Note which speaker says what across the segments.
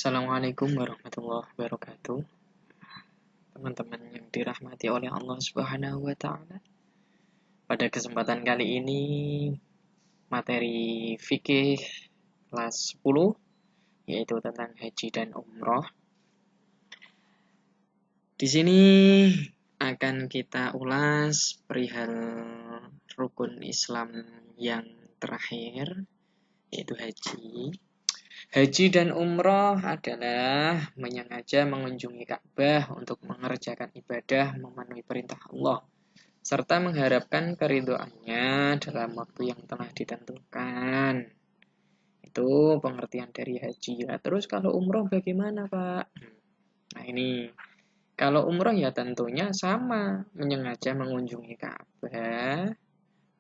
Speaker 1: Assalamualaikum warahmatullahi wabarakatuh. Teman-teman yang dirahmati oleh Allah Subhanahu wa taala. Pada kesempatan kali ini materi fikih kelas 10 yaitu tentang haji dan umroh. Di sini akan kita ulas perihal rukun Islam yang terakhir yaitu haji. Haji dan umroh adalah menyengaja mengunjungi Ka'bah untuk mengerjakan ibadah memenuhi perintah Allah, serta mengharapkan keridhoannya dalam waktu yang telah ditentukan. Itu pengertian dari haji. Nah, terus kalau umroh bagaimana, Pak? Nah ini, kalau umroh ya tentunya sama, menyengaja mengunjungi Ka'bah,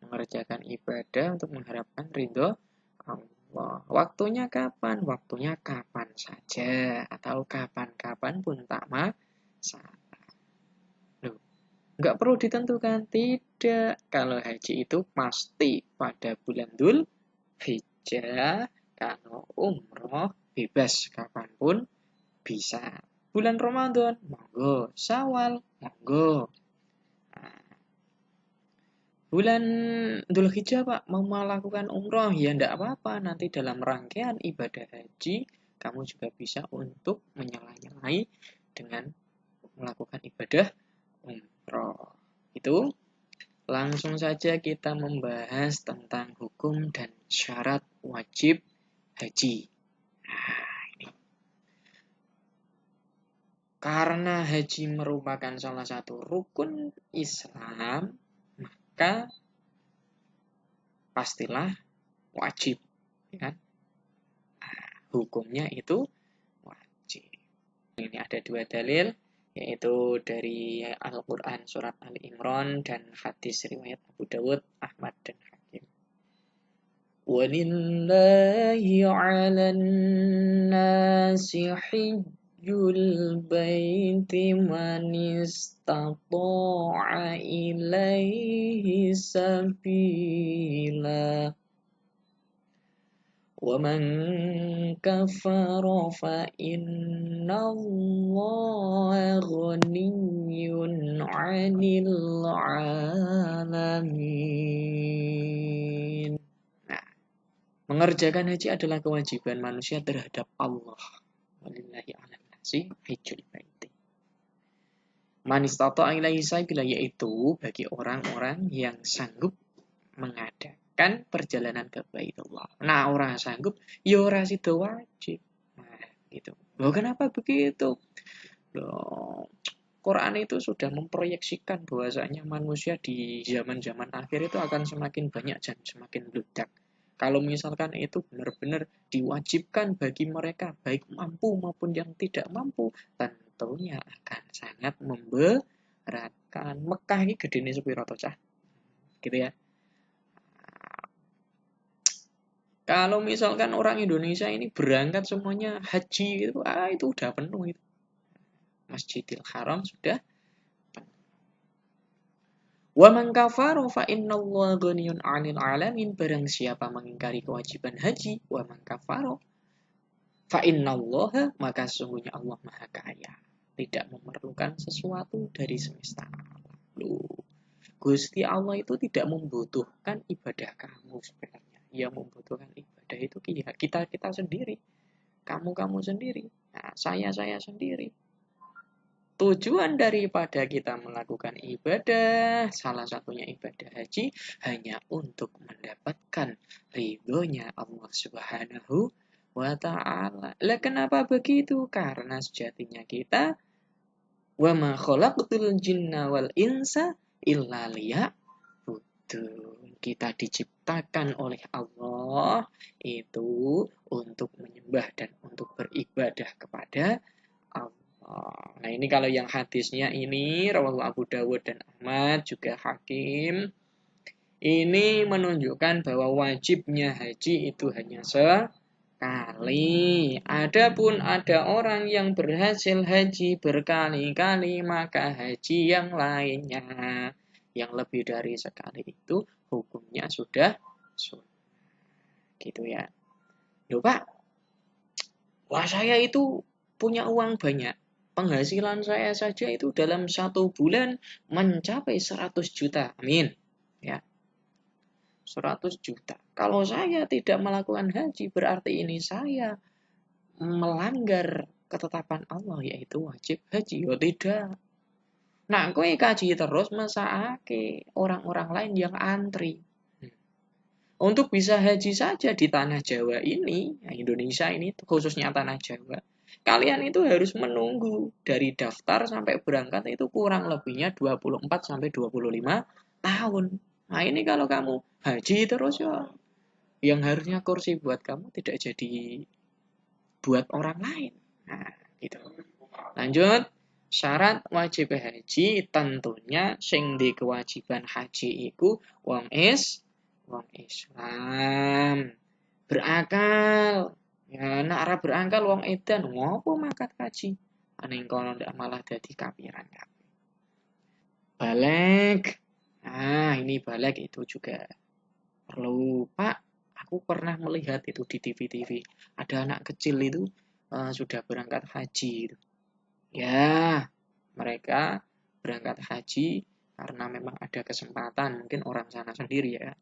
Speaker 1: mengerjakan ibadah untuk mengharapkan ridho Allah. Waktunya kapan? Waktunya kapan saja atau kapan-kapan pun tak masalah. Loh, nggak perlu ditentukan, tidak. Kalau haji itu pasti pada bulan Dzul Hijjah. Kalau umroh bebas kapanpun bisa. Bulan Ramadan, monggo. Syawal, monggo. Bulan Dzulhijjah Pak, mau melakukan umroh, ya enggak apa-apa. Nanti dalam rangkaian ibadah haji, kamu juga bisa untuk menyela-nyelai dengan melakukan ibadah umroh. Itu langsung saja kita membahas tentang hukum dan syarat wajib haji. Nah, ini. Karena haji merupakan salah satu rukun Islam, maka pastilah wajib, ya kan? Hukumnya itu wajib. Ini ada dua dalil, yaitu dari Al-Quran surat Ali Imran dan hadis riwayat Abu Dawud, Ahmad dan Hakim. Walillahi 'alan nasi hijjul baiti man istata'a ilaihi sabila. وَمَنْ كَفَرَ فَإِنَّ اللَّهَ غَنِيٌّ عَنِ الْعَالَمِينَ. Nah, mengerjakan haji adalah kewajiban manusia terhadap Allah. Walillahi 'alan nasi hijjul baiti. Man istata'a ilaihi sabila, yaitu bagi orang-orang yang sanggup mengadakan perjalanan ke Baitullah. Nah, orang sanggup, ya ora sida wajib. Nah, gitu. Loh, kenapa begitu? Loh, Quran itu sudah memproyeksikan bahwasanya manusia di zaman-zaman akhir itu akan semakin banyak dan semakin meledak. Kalau misalkan itu benar-benar diwajibkan bagi mereka, baik mampu maupun yang tidak mampu, tentunya akan sangat memberatkan. Mekah ini gedene sepiro to, Cah? Gitu ya. Kalau misalkan orang Indonesia ini berangkat semuanya haji itu udah penuh itu. Masjidil Haram sudah penuh. Wa man kafara fa innallaha ghaniyun 'anil 'alamin. Barang siapa mengingkari kewajiban haji, wa man kafara fa innallaha, maka sesungguhnya Allah Maha Kaya, tidak memerlukan sesuatu dari semesta alam. Loh, Gusti Allah itu tidak membutuhkan ibadah kamu sebenarnya. Yang membutuhkan ibadah itu kita sendiri, kamu sendiri, nah, saya sendiri. Tujuan daripada kita melakukan ibadah, salah satunya ibadah haji, hanya untuk mendapatkan ridhonya Allah Subhanahu wa ta'ala. Lah kenapa begitu? Karena sejatinya kita wa ma khalaqtul jinna wal insa illa liya'budun. Kita diciptakan oleh Allah itu untuk menyembah dan untuk beribadah kepada Allah. Nah, ini kalau yang hadisnya ini rawahu Abu Dawud dan Ahmad juga Hakim. Ini menunjukkan bahwa wajibnya haji itu hanya sekali. Adapun ada orang yang berhasil haji berkali-kali, maka haji yang lainnya yang lebih dari sekali itu hukumnya sudah sunnah. Gitu ya. Loh Pak, Wah, saya itu punya uang banyak. Penghasilan saya saja itu dalam 1 bulan mencapai 100 juta. Amin. Ya, 100 juta. Kalau saya tidak melakukan haji, berarti ini saya melanggar ketetapan Allah, yaitu wajib haji. Oh tidak. Nah, kowe kaji terus mesakake orang-orang lain yang antri. Untuk bisa haji saja di tanah Jawa ini, nah Indonesia ini khususnya tanah Jawa, kalian itu harus menunggu dari daftar sampai berangkat itu kurang lebihnya 24 sampai 25 tahun. Nah, ini kalau kamu haji terus ya, yang harusnya kursi buat kamu tidak jadi buat orang lain. Nah, gitu. Lanjut, syarat wajib haji tentunya sing di kewajiban haji iku wong Islam berakal. Ya nek ora berakal wong edan ngopo makat haji. Aning kono ndak malah dadi kafiran kabeh. Balik. Nah, ini balik itu juga perlu, Pak. Aku pernah melihat itu di TV-TV. Ada anak kecil itu sudah berangkat haji itu. Ya, mereka berangkat haji karena memang ada kesempatan, mungkin orang sana sendiri ya.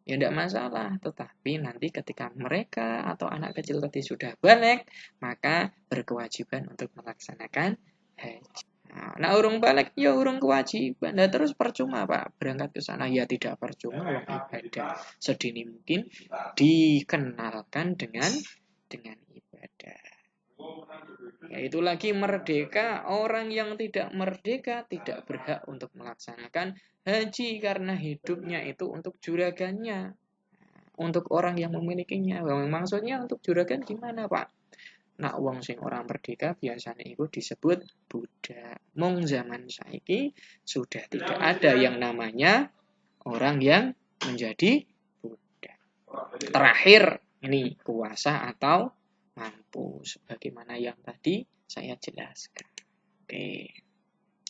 Speaker 1: Ya tidak masalah, tetapi nanti ketika mereka atau anak kecil tadi sudah balik, maka berkewajiban untuk melaksanakan haji. Nah, urung balik, ya urung kewajiban. Nah, terus percuma Pak, berangkat ke sana. Ya tidak percuma, wong ibadah. Sedini mungkin dikenalkan dengan ibadah. Yaitu lagi merdeka, orang yang tidak merdeka tidak berhak untuk melaksanakan haji karena hidupnya itu untuk juragannya, untuk orang yang memilikinya. Maksudnya untuk juragan gimana, Pak? Nak wong sing orang merdeka biasanya itu disebut budak. Mong zaman saiki sudah tidak ada yang namanya orang yang menjadi budak. Terakhir ini kuasa atau mampu sebagaimana yang tadi saya jelaskan. Oke.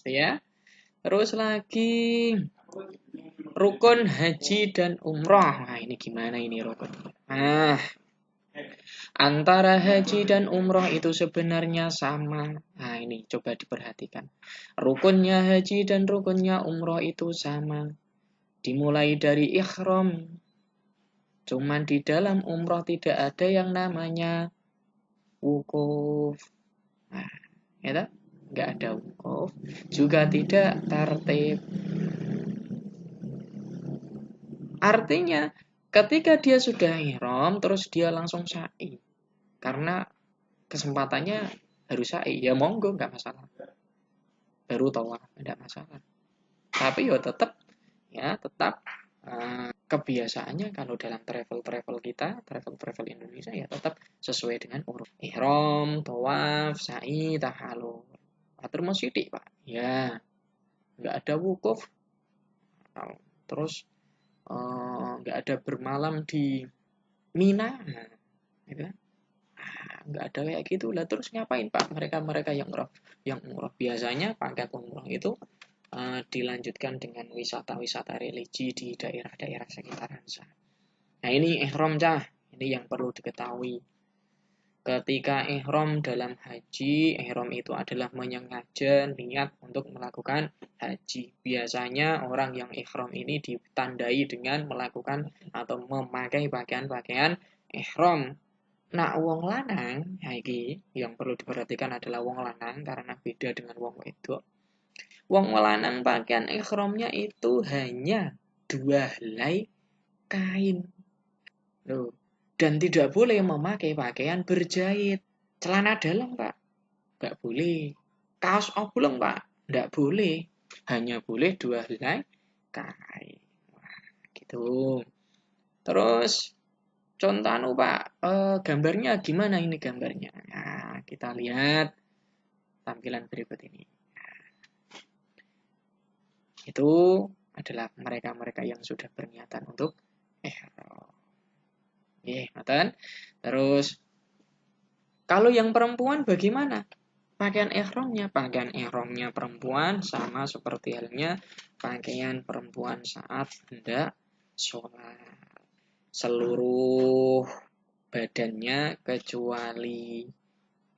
Speaker 1: Ya. Terus lagi rukun haji dan umroh. Nah, ini gimana ini rukun? Nah, antara haji dan umroh itu sebenarnya sama. Nah, ini coba diperhatikan. Rukunnya haji dan rukunnya umroh itu sama. Dimulai dari ihram. Cuman di dalam umroh tidak ada yang namanya wukuf. Nah, ya, nggak ada wukuf. Juga tidak tartib. Artinya, ketika dia sudah ihram, terus dia langsung sa'i. Karena kesempatannya harus sa'i. Ya monggo, nggak masalah. Baru tawaf, nggak masalah. Tapi ya tetap kebiasaannya kalau dalam travel kita, travel Indonesia ya tetap sesuai dengan urut. Ihram, tawaf, sa'i, tahallul. Terus sidik, Pak. Ya, nggak ada wukuf. Terus nggak ada bermalam di Mina, gitu. Nggak ada kayak gitu lah. Terus ngapain Pak? Mereka yang umroh biasanya paket umroh itu dilanjutkan dengan wisata-wisata religi di daerah-daerah sekitaran sana. Nah ini ihram cah, ini yang perlu diketahui. Ketika ihram dalam haji, ihram itu adalah menyengaja niat untuk melakukan haji. Biasanya orang yang ihram ini ditandai dengan melakukan atau memakai pakaian-pakaian ihram. Nah, wong lanang, iki yang perlu diperhatikan adalah wong lanang karena beda dengan wong wedok. Wong lanang pakaian ihramnya itu hanya 2 helai kain. Loh, dan tidak boleh memakai pakaian berjahit. Celana dalam, Pak. Nggak boleh. Kaos oblong, Pak. Nggak boleh. Hanya boleh 2 helai kain. Wah, gitu. Terus, contoh Pak, gambarnya gimana ini gambarnya? Nah, kita lihat tampilan berikut ini. Itu adalah mereka-mereka yang sudah berniatan untuk ihram. Ngoten. Terus kalau yang perempuan bagaimana? Pakaian ihramnya perempuan sama seperti halnya pakaian perempuan saat hendak sholat. Seluruh badannya kecuali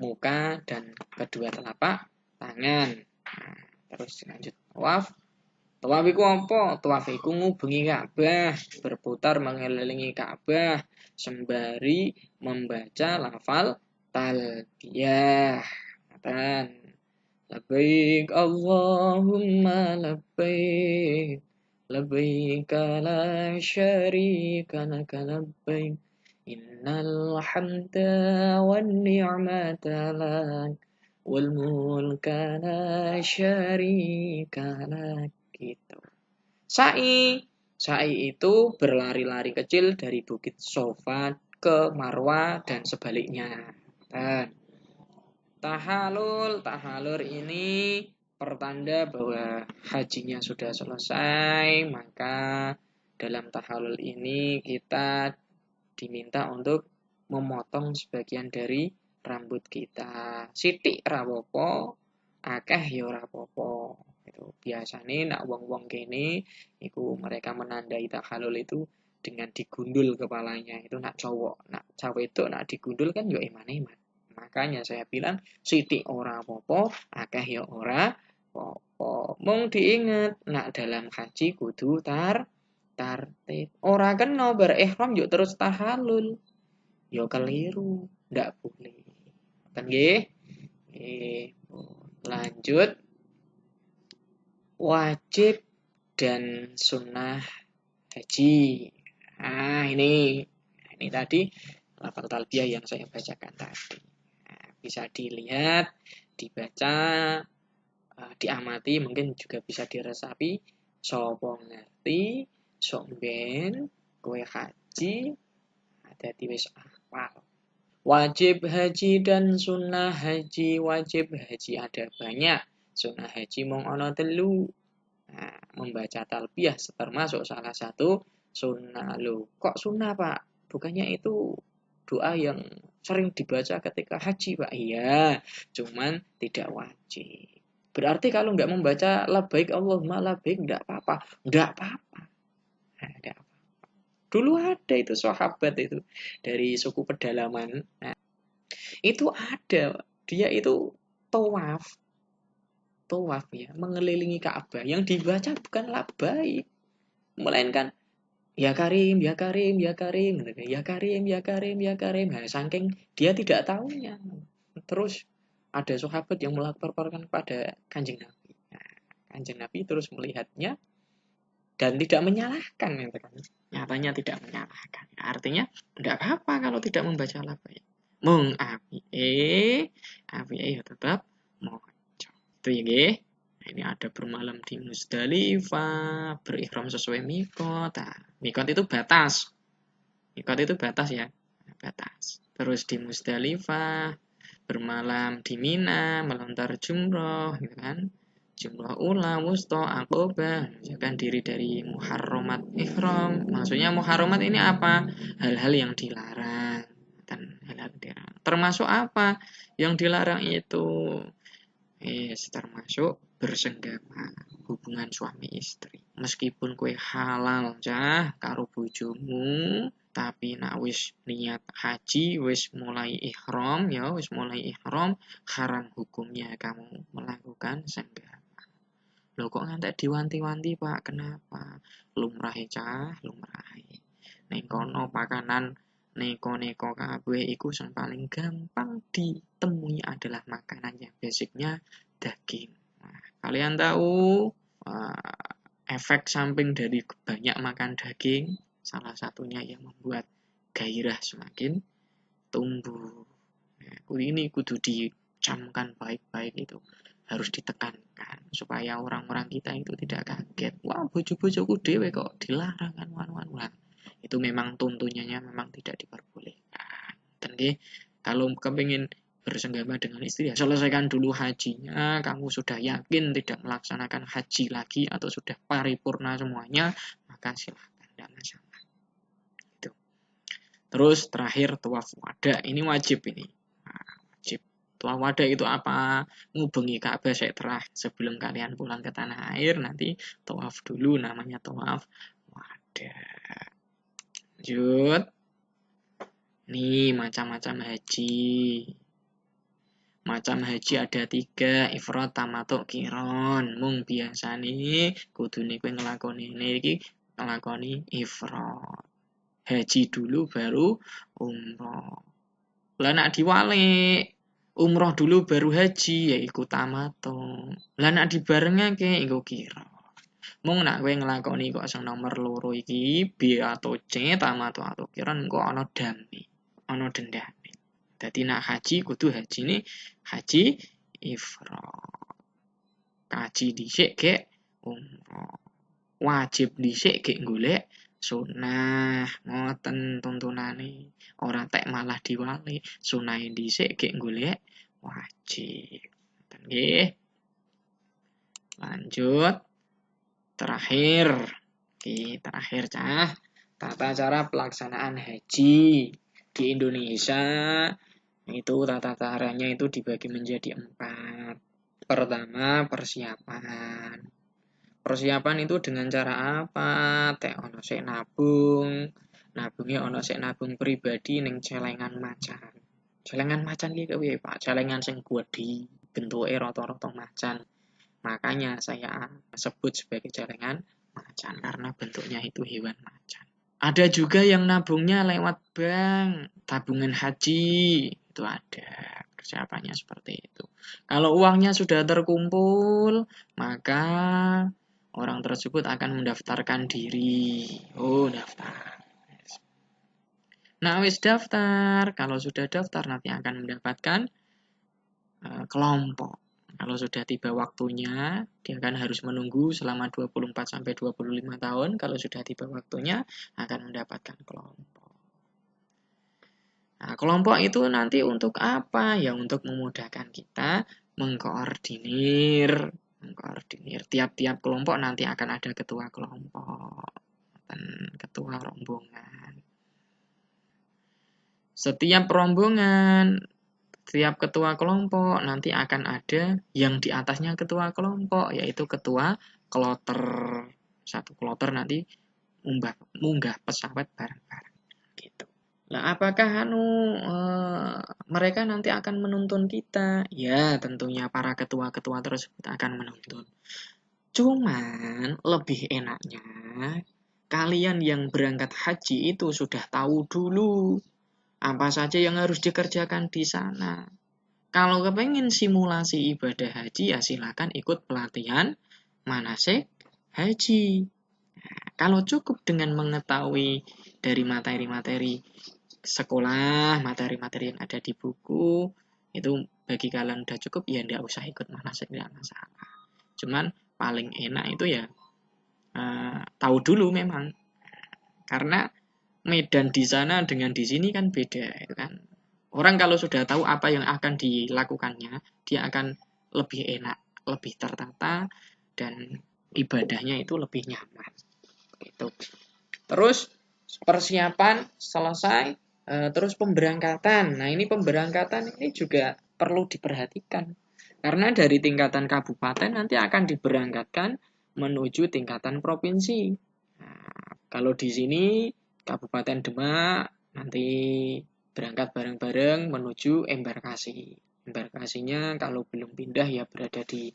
Speaker 1: muka dan kedua telapak tangan. Nah, terus lanjut tawaf. Tawaf iku apa? Tawaf iku ngubengi Ka'bah, berputar mengelilingi Ka'bah sembari membaca lafal talbiyah. Dan labbaik Allahumma labbaik labbaik la syarika laka labbaik innal hamda wan ni'mata lak wal mulka la syarika lak. Gitu. Sa'i itu berlari-lari kecil dari Bukit Sofa ke Marwa dan sebaliknya. Dan tahalul ini pertanda bahwa hajinya sudah selesai, maka dalam tahalul ini kita diminta untuk memotong sebagian dari rambut kita. Sithik rapopo, akeh ya rapopo. Itu biasanya nak wong-wong kene iku mereka menandai tahalul itu dengan digundul kepalanya. Itu nak cowok, nak cawe itu nak digundul kan yo iman-iman. Makanya saya bilang sithik ora apa-apa, akeh ya ora apa-apa. Mung diinget nak dalam haji kudu tartib. Ora kena berihram yuk terus tahalul. Yo keliru, ndak boleh. Kan nggih? Lanjut wajib dan sunnah haji. Nah, ini tadi lafal talbiyah yang saya bacakan tadi. Nah, bisa dilihat, dibaca, diamati, mungkin juga bisa diresapi. Sopo ngerti, sok ben, kowe haji, dadi wis hafal. Wajib haji dan sunnah haji. Wajib haji ada banyak, sunnah haji mung ana 3. Nah, membaca talbiyah termasuk salah satu sunnah. Loh, kok sunnah Pak? Bukannya itu doa yang sering dibaca ketika haji Pak? Iya, cuman tidak wajib. Berarti kalau nggak membaca labbaik Allahumma labbaik nggak apa-apa? Nggak apa-apa. Nah, nggak apa. Dulu ada itu sahabat itu dari suku pedalaman. Nah, itu ada. Dia itu tawaf. Tawaf ya, mengelilingi Ka'bah. Yang dibaca bukan labbaik, melainkan ya Karim, ya Karim, ya Karim, ya Karim, ya Karim, ya Karim. Nah, saking dia tidak tahunya. Terus ada sahabat yang melaporkan kepada Kanjeng Nabi. Nah, Kanjeng Nabi terus melihatnya dan tidak menyalahkan. Nyatanya tidak menyalahkan. Artinya tidak apa-apa kalau tidak membaca labbaik. Mung api ya tetap mojo. Itu ya nggih. Nah, ini ada bermalam di Musdalifah, berihram sesuai mikot. Nah, mikot itu batas. Mikot itu batas ya. Batas. Terus di Musdalifah, bermalam di Mina, melontar jumroh, gitu kan. Jumroh ula, wusto, aqobah, menjaga diri dari muharramat ihram. Maksudnya muharramat ini apa? Hal-hal yang dilarang. Dan hal-hal dilarang. Termasuk apa? Yang dilarang itu termasuk bersenggama, hubungan suami istri. Meskipun kue halal cah karo bojomu, tapi nak wis niat haji, wis mulai ihram ya, wis mulai ihram, haram hukumnya kamu melakukan senggama. Loh kok ngantek diwanti-wanti Pak? Kenapa? Lumrah cah, lumrah. Ning kono pakanan neko-neko kabeh iku sing paling gampang ditemui adalah makanan yang basicnya daging. Nah, kalian tahu efek samping dari banyak makan daging, salah satunya yang membuat gairah semakin tumbuh. Nah, ini kudu dicamkan baik-baik itu. Harus ditekankan supaya orang-orang kita itu tidak kaget. Wah, bojo-bojoku dhewe kok dilarang kan wan-wan. Itu memang tuntunannya memang tidak diperbolehkan. Dan kalau kepingin bersenggama dengan istri, ya selesaikan dulu hajinya. Kamu sudah yakin tidak melaksanakan haji lagi atau sudah paripurna semuanya, maka silahkan, tidak masalah. Itu. Terus terakhir tawaf wada, ini wajib ini. Wajib. Tawaf wada itu apa? Ngubengi Ka'bah setelah sebelum kalian pulang ke tanah air, nanti tawaf dulu, namanya tawaf wada. Lanjut. Nih macam-macam haji. Macam haji ada 3, ifrad, tamattu, qiron. Mung biasane kudune kowe nglakoni iki nglakoni ifrad. Haji dulu baru umroh. Lah nek diwalik umroh dulu baru haji yaiku tamattu. Lah nek dibarengake iku qiron. Mung nek kowe nglakoni kok sing nomor loro iki B atau C tamattu atau qiron kok ana dame, ana dendane. Dadi nek haji kudu hajine haji ifrad. Kaji dhisik gek umroh. Wajib dhisik gek golek sunah. Ngoten tuntunane. Ora tek malah diwalik. Sunahe dhisik gek golek wajib. Nggih. Lanjut. Terakhir. Oke, terakhir cah. Tata cara pelaksanaan haji di Indonesia itu tata caranya itu dibagi menjadi 4. Pertama, persiapan. Persiapan itu dengan cara apa? Tek ono sik nabung. Nabungnya ono sik nabung pribadi ning celengan macan. Celengan macan iki kepiye, Pak? Celengan sing gede, bentuke rata-rata macan. Makanya saya sebut sebagai celengan macan karena bentuknya itu hewan macan. Ada juga yang nabungnya lewat bank, tabungan haji, itu ada. Persiapannya seperti itu. Kalau uangnya sudah terkumpul, maka orang tersebut akan mendaftarkan diri. Oh, daftar. Nah, wis daftar. Kalau sudah daftar nanti akan mendapatkan kelompok. Kalau sudah tiba waktunya, dia akan harus menunggu selama 24-25 tahun. Kalau sudah tiba waktunya, akan mendapatkan kelompok. Nah, kelompok itu nanti untuk apa? Ya, untuk memudahkan kita mengkoordinir. Tiap-tiap kelompok nanti akan ada ketua kelompok dan ketua rombongan. Setiap rombongan, setiap ketua kelompok nanti akan ada yang di atasnya ketua kelompok, yaitu ketua kloter. Satu kloter nanti munggah pesawat bareng-bareng. Gitu. Nah, apakah mereka nanti akan menuntun kita? Ya, tentunya para ketua-ketua tersebut akan menuntun. Cuman lebih enaknya kalian yang berangkat haji itu sudah tahu dulu apa saja yang harus dikerjakan di sana. Kalau kepengen simulasi ibadah haji, ya silakan ikut pelatihan manasik haji. Nah, kalau cukup dengan mengetahui dari materi-materi sekolah, materi-materi yang ada di buku, itu bagi kalian udah cukup, ya tidak usah ikut manasik, tidak masalah. Cuman paling enak itu ya tahu dulu memang. Karena medan di sana dengan di sini kan beda, itu kan. Orang kalau sudah tahu apa yang akan dilakukannya, dia akan lebih enak, lebih tertata, dan ibadahnya itu lebih nyaman. Gitu. Terus persiapan selesai, terus pemberangkatan. Nah, ini pemberangkatan ini juga perlu diperhatikan. Karena dari tingkatan kabupaten nanti akan diberangkatkan menuju tingkatan provinsi. Nah, kalau di sini Kabupaten Demak nanti berangkat bareng-bareng menuju embarkasi. Embarkasinya kalau belum pindah ya berada di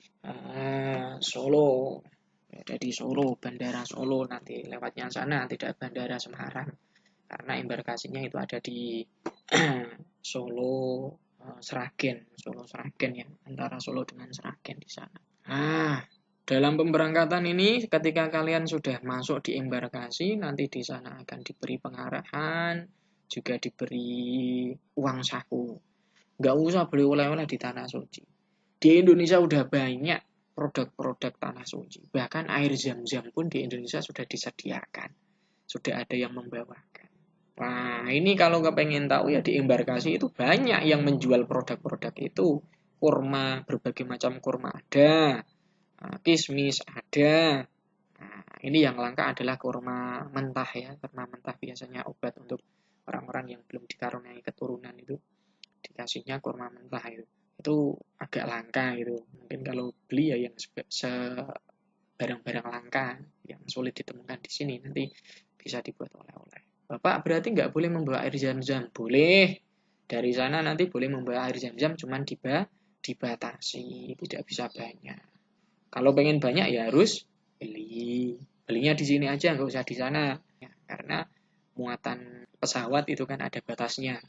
Speaker 1: Solo. Berada di Solo, Bandara Solo nanti lewatnya sana, tidak Bandara Semarang. Karena embarkasinya itu ada di Solo Sragen ya, antara Solo dengan Sragen di sana. Nah, dalam pemberangkatan ini ketika kalian sudah masuk di embarkasi, nanti di sana akan diberi pengarahan, juga diberi uang saku. Nggak usah beli oleh-oleh di tanah suci. Di Indonesia udah banyak produk-produk tanah suci. Bahkan air zam-zam pun di Indonesia sudah disediakan. Sudah ada yang membawakan. Nah, ini kalau kepengen tahu ya di embarkasi itu banyak yang menjual produk-produk itu. Kurma, berbagai macam kurma ada. Kismis ada. Nah, ini yang langka adalah kurma mentah ya. Kurma mentah biasanya obat untuk orang-orang yang belum dikaruniai keturunan itu. Dikasihnya kurma mentah itu. Itu agak langka gitu. Mungkin kalau beli ya yang barang-barang langka yang sulit ditemukan di sini nanti bisa dibuat oleh-oleh. Bapak berarti nggak boleh membawa air zam-zam? Boleh. Dari sana nanti boleh membawa air zam-zam cuman dibatasi, tidak bisa banyak. Kalau pengen banyak ya harus belinya di sini aja, nggak usah di sana, ya, karena muatan pesawat itu kan ada batasnya.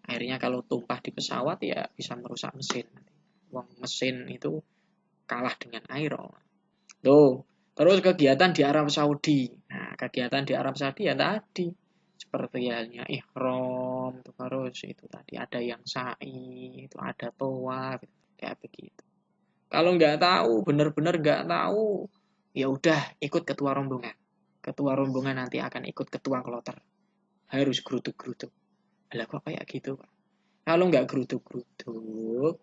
Speaker 1: Akhirnya kalau tumpah di pesawat ya bisa merusak mesin. Wong mesin itu kalah dengan air. Tuh, terus kegiatan di Arab Saudi. Nah, kegiatan di Arab Saudi ya tadi seperti halnya ihram, terus itu tadi ada yang sa'i, itu ada tawaf, kayak begitu. Kalau nggak tahu, benar-benar nggak tahu, ya udah ikut ketua rombongan. Ketua rombongan nanti akan ikut ketua kloter. Harus geruduk-geruduk. Lah kok kayak gitu, Pak? Kalau nggak geruduk-geruduk,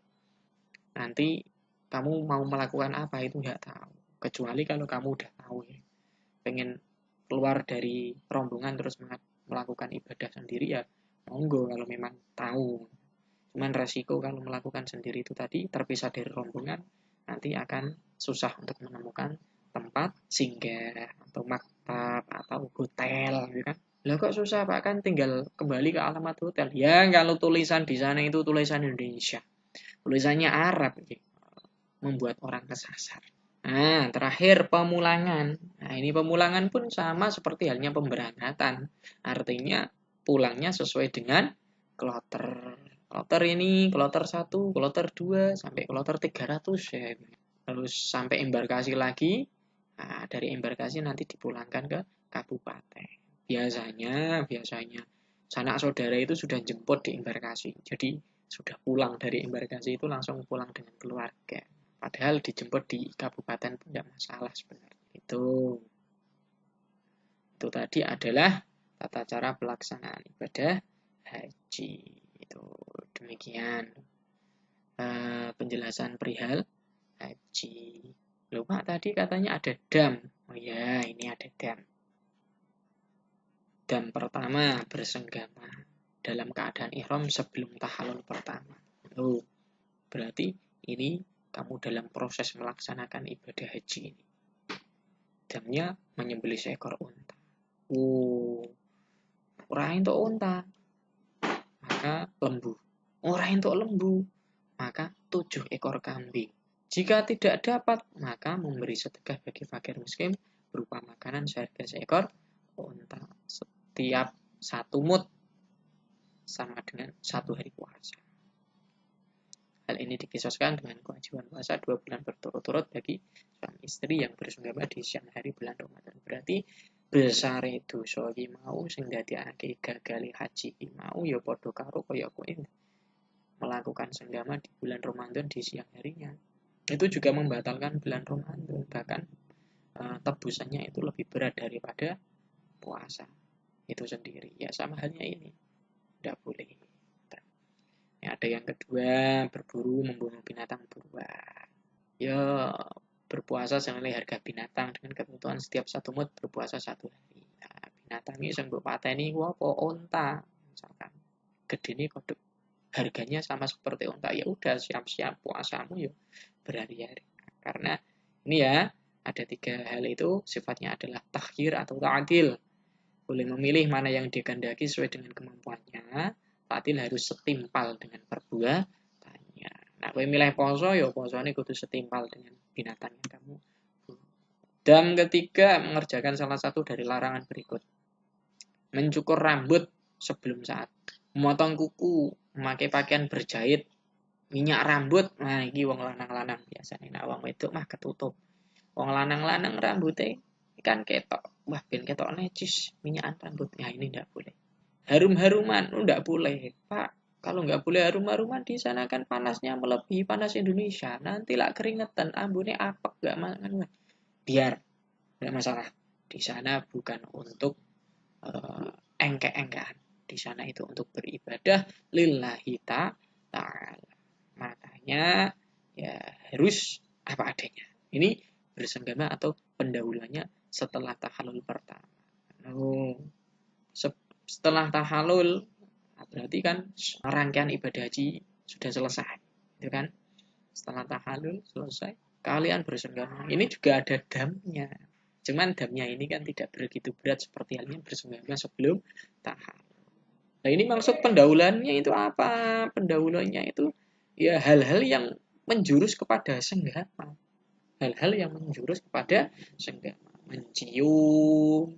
Speaker 1: nanti kamu mau melakukan apa itu nggak tahu. Kecuali kalau kamu udah tahu ya, pengen keluar dari rombongan terus melakukan ibadah sendiri ya monggo kalau memang tahu. Cuman resiko kalau melakukan sendiri itu tadi terpisah dari rombongan nanti akan susah untuk menemukan tempat singgah atau maktab atau hotel gitu kan. Lah kok susah Pak, kan tinggal kembali ke alamat hotel. Ya kalau tulisan di sana itu tulisan Indonesia. Tulisannya Arab gitu. Membuat orang kesasar. Nah, terakhir pemulangan. Nah, ini pemulangan pun sama seperti halnya pemberangkatan. Artinya pulangnya sesuai dengan kloter. Kloter ini, kloter 1, kloter 2, sampai kloter 300 ya. Terus sampai embarkasi lagi. Nah, dari embarkasi nanti dipulangkan ke kabupaten. Biasanya sanak saudara itu sudah jemput di embarkasi. Jadi sudah pulang dari embarkasi itu langsung pulang dengan keluarga. Padahal dijemput di kabupaten pun tidak masalah sebenarnya. Itu tadi adalah tata cara pelaksanaan ibadah haji. Itu demikian penjelasan perihal haji. Lupa tadi katanya ada dam. Oh ya, ini ada dam. Dam pertama bersenggama dalam keadaan ihram sebelum tahalul pertama. Oh, berarti ini kamu dalam proses melaksanakan ibadah haji ini. Damnya menyembelih seekor unta. Orang itu unta, maka lembu. Orang itu lembu, maka 7 ekor kambing. Jika tidak dapat, maka memberi sedekah bagi fakir miskin berupa makanan seharga seekor unta. Setiap 1 mud sama dengan 1 hari puasa. Hal ini dikisoskan dengan kewajiban puasa 2 bulan berturut-turut bagi suami istri yang bersenggama di siang hari bulan Ramadan. Berarti besar itu sogi mau sing dadekake gagali haji mau ya padha karo kaya kowe melakukan senggama di bulan Ramadan di siang harinya. Itu juga membatalkan bulan Ramadan, bahkan tebusannya itu lebih berat daripada puasa itu sendiri. Ya sama halnya ini. Tidak boleh. Ada yang kedua, berburu membunuh binatang buruan. Ya, berpuasa senilai harga binatang dengan ketentuan setiap 1 mud berpuasa 1 hari. Nah, binatang ini yang pateni ku apa? Unta. Misalkan gedene kodok harganya sama seperti unta, ya udah siap-siap puasamu ya berhari-hari. Karena ini ya, ada 3 hal itu sifatnya adalah takhir atau ta'dil. Boleh memilih mana yang dikehendaki sesuai dengan kemampuannya. Ta'dil harus setimpal dengan perbuatannya. Nah, kowe milih poso ya posone kudu setimpal dengan binatang yang kamu. Dan ketiga, mengerjakan salah satu dari larangan berikut. Mencukur rambut sebelum saat. Memotong kuku, memakai pakaian berjahit, minyak rambut. Nah, ini wong lanang-lanang biasanya. Nah, wong wedok mah ketutup. Wong lanang-lanang rambutnya kan ketok. Wah, ben ketok necis minyakan rambut. Ya, ini tidak boleh. Harum-haruman, tidak boleh. Pak, kalau nggak boleh harum-haruman di sana kan panasnya melebihi panas Indonesia. Nanti lah keringetan, ambune apek nggak makan. Biar, tidak masalah. Di sana bukan untuk engke-engkean. Di sana itu untuk beribadah lillahi ta'ala. Makanya ya harus apa adanya. Ini bersenggama atau pendahuluannya setelah tahallul pertama. Setelah tahallul berarti kan rangkaian ibadah haji sudah selesai, itu kan? Setelah tahallul selesai, kalian bersenggama. Ini juga ada damnya. Cuman damnya ini kan tidak begitu berat seperti halnya bersenggama sebelum tahallul. Nah, ini maksud pendahuluannya itu apa? Pendahuluannya itu ya hal-hal yang menjurus kepada senggama. Hal-hal yang menjurus kepada senggama, mencium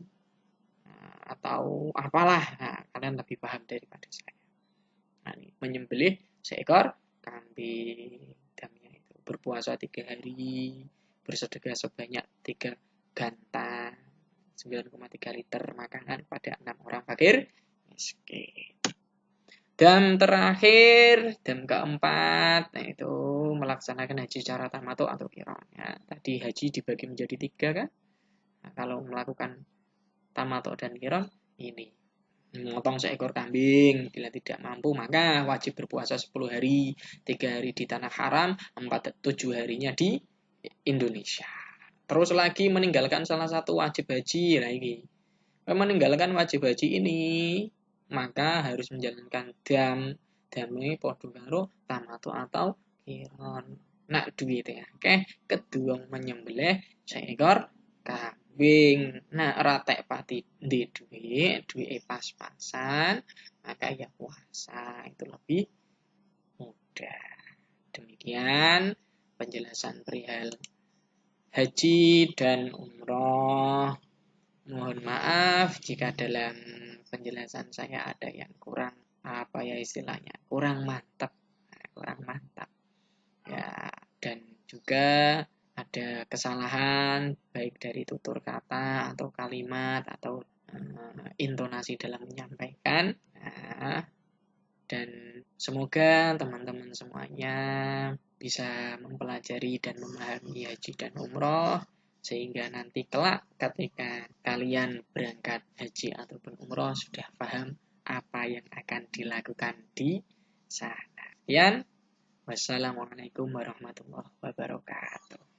Speaker 1: atau apalah. Nah, kalian lebih paham daripada saya. Nah, ini menyembelih seekor kambing, damnya itu berpuasa 3 hari, bersedekah sebanyak 3 ganta, 9,3 liter makanan pada 6 orang fakir miskin. Dam terakhir, dam keempat, nah itu melaksanakan haji secara tamattu atau qiron. Ya, tadi haji dibagi menjadi 3 kan? Nah, kalau melakukan tamattu dan qiron, ini memotong seekor kambing. Bila tidak mampu, maka wajib berpuasa 10 hari, 3 hari di tanah haram, 7 harinya di Indonesia. Terus lagi meninggalkan salah satu wajib haji lagi. Meninggalkan wajib haji ini, maka harus menjalankan dam ini podo karo tamattu atau qiron. Nak duit ya. Oke, kedua menyembelih seekor kambing. Nah, ratek pati di duit pas-pasan, maka ya puasa itu lebih mudah. Demikian penjelasan perihal haji dan umroh. Mohon maaf jika dalam penjelasan saya ada yang kurang kurang mantap ya, dan juga ada kesalahan baik dari tutur kata atau kalimat atau intonasi dalam menyampaikan. Nah, dan semoga teman-teman semuanya bisa mempelajari dan memahami haji dan umroh, sehingga nanti kelak ketika kalian berangkat haji ataupun umroh sudah paham apa yang akan dilakukan di sana. Sekian, wassalamualaikum warahmatullahi wabarakatuh.